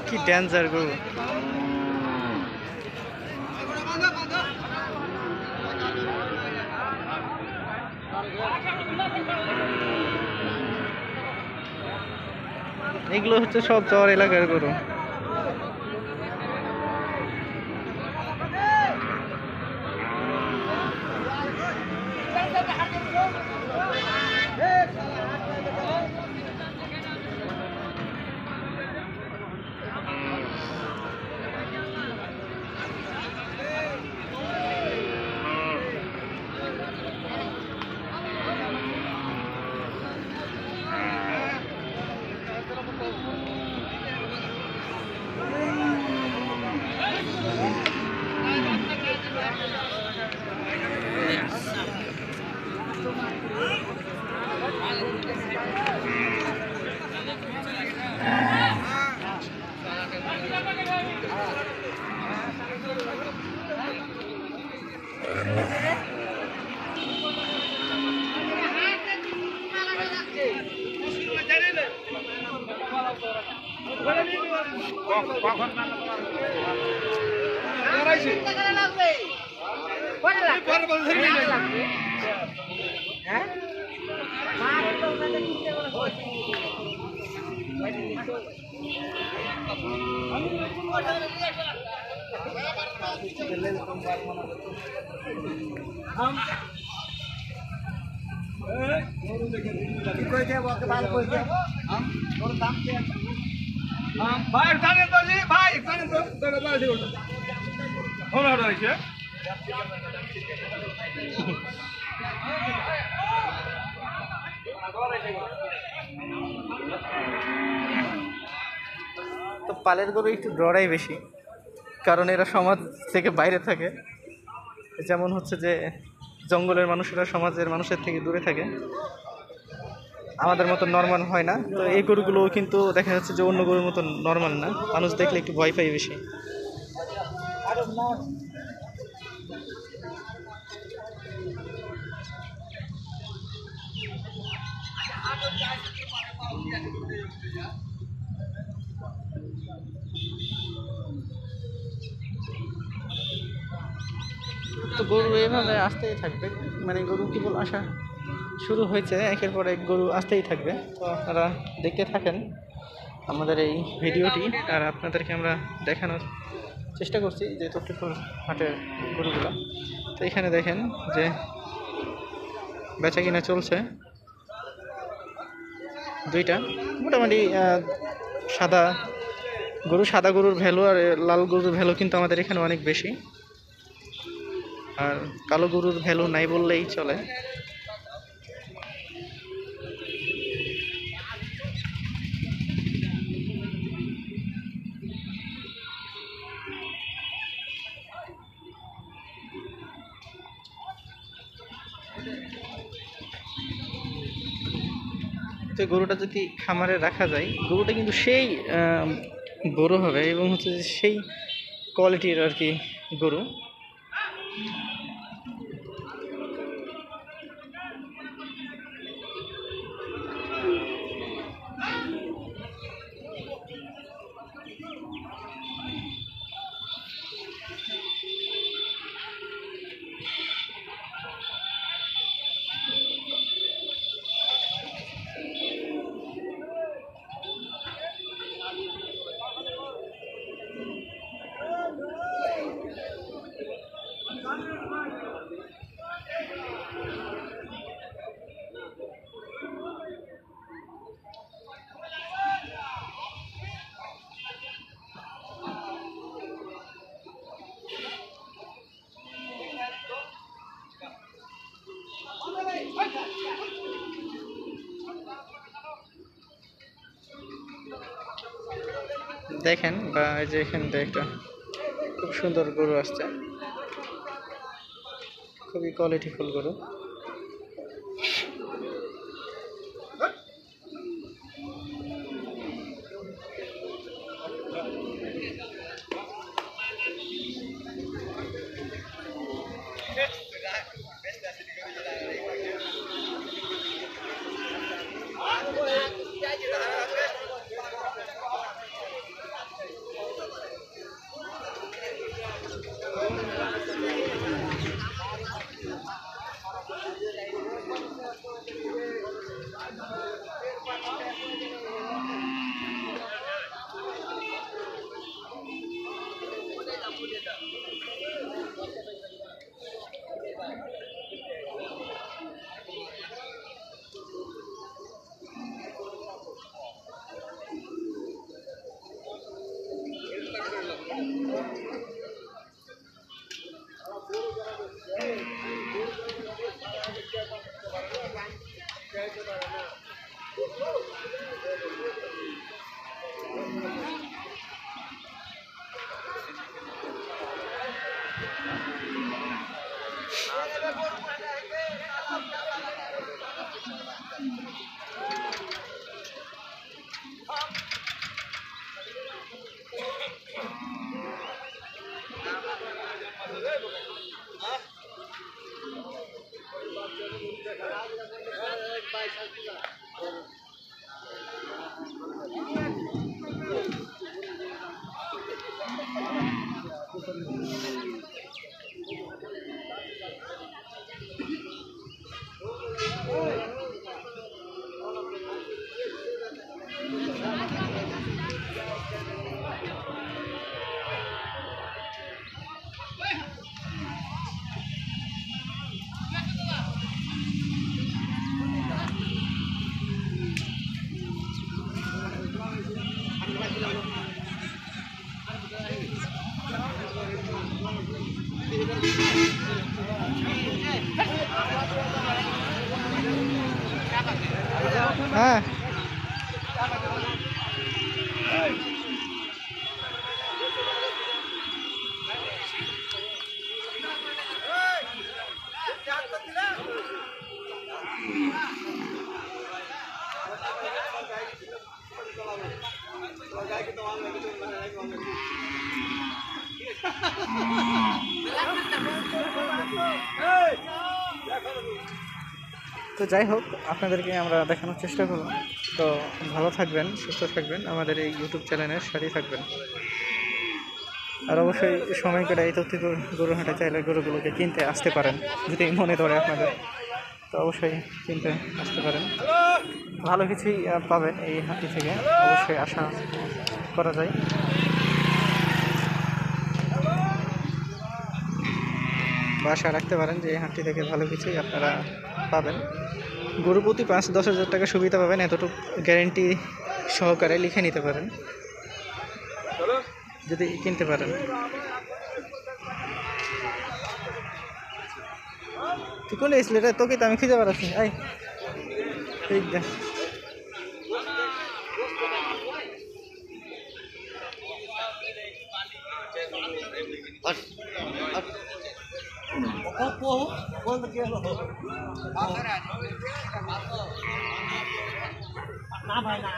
কি ডেঞ্জার গরু। এগুলো হচ্ছে সব চর এলাকার গরু। তো পালের গরু একটু ডরাই বেশি, কারণ এরা সমাজ থেকে বাইরে থাকে। যেমন হচ্ছে যে জঙ্গলের মানুষেরা সমাজের মানুষের থেকে দূরে থাকে, আমাদের মতো নর্মাল হয় না। তো এই গরুগুলো কিন্তু দেখা যাচ্ছে যে অন্য গরুর মতো নর্মাল না, মানুষ দেখলে একটু ভয় পাই বেশি। তো গরু এভাবে আসতেই থাকবে, মানে গরু কেবল আসা শুরু হয়েছে, একের পর এক গরু আসতেই থাকবে। তো আপনারা দেখতে থাকেন আমাদের এই ভিডিওটি, আর আপনাদেরকে আমরা দেখানোর চেষ্টা করছি যে তফরিকুল হাটের গরুগুলো। তো এখানে দেখেন যে বেচা কিনা চলছে দুইটা, মোটামুটি সাদা গরুর ভ্যালু আর লাল গরুর ভ্যালু কিন্তু আমাদের এখানে অনেক বেশি, আর কালো গরুর ভ্যালু নাই বললেই চলে। তো গরুটা যদি খামারে রাখা যায়, গরুটা কিন্তু সেই বড় হবে এবং হচ্ছে যে সেই কোয়ালিটির আর কি গরু। দেখেন, বা এই যে এখান থেকে একটা খুব সুন্দর গরু আসছে, খুবই কোয়ালিটিফুল গরু। হ্যাঁ তো যাই হোক, আপনাদেরকে আমরা দেখানোর চেষ্টা করলাম। তো ভালো থাকবেন, সুস্থ থাকবেন, আমাদের এই ইউটিউব চ্যানেলের সাথেই থাকবেন। আর অবশ্যই সময় করে এই তথ্য গরুহাটে চাইলে গরুগুলোকে কিনতে আসতে পারেন, যদি মনে ধরে আপনাদের, তো অবশ্যই কিনতে আসতে পারেন। ভালো কিছুই পাবেন এই হাটটি থেকে, অবশ্যই আশা করা যায়। বা আশা রাখতে পারেন যে এই হাটটি থেকে ভালো কিছুই আপনারা পাবেন। গরু প্রতি 5-10 হাজার টাকা সুবিধা পাবেন, এতটুকু গ্যারেন্টি সহকারে লিখে নিতে পারেন যদি কিনতে পারেন। তুই কোন এসলে রে? তোকে তো আমি খুঁজে বেড়াচ্ছি। আই ঠিক না ভাই না।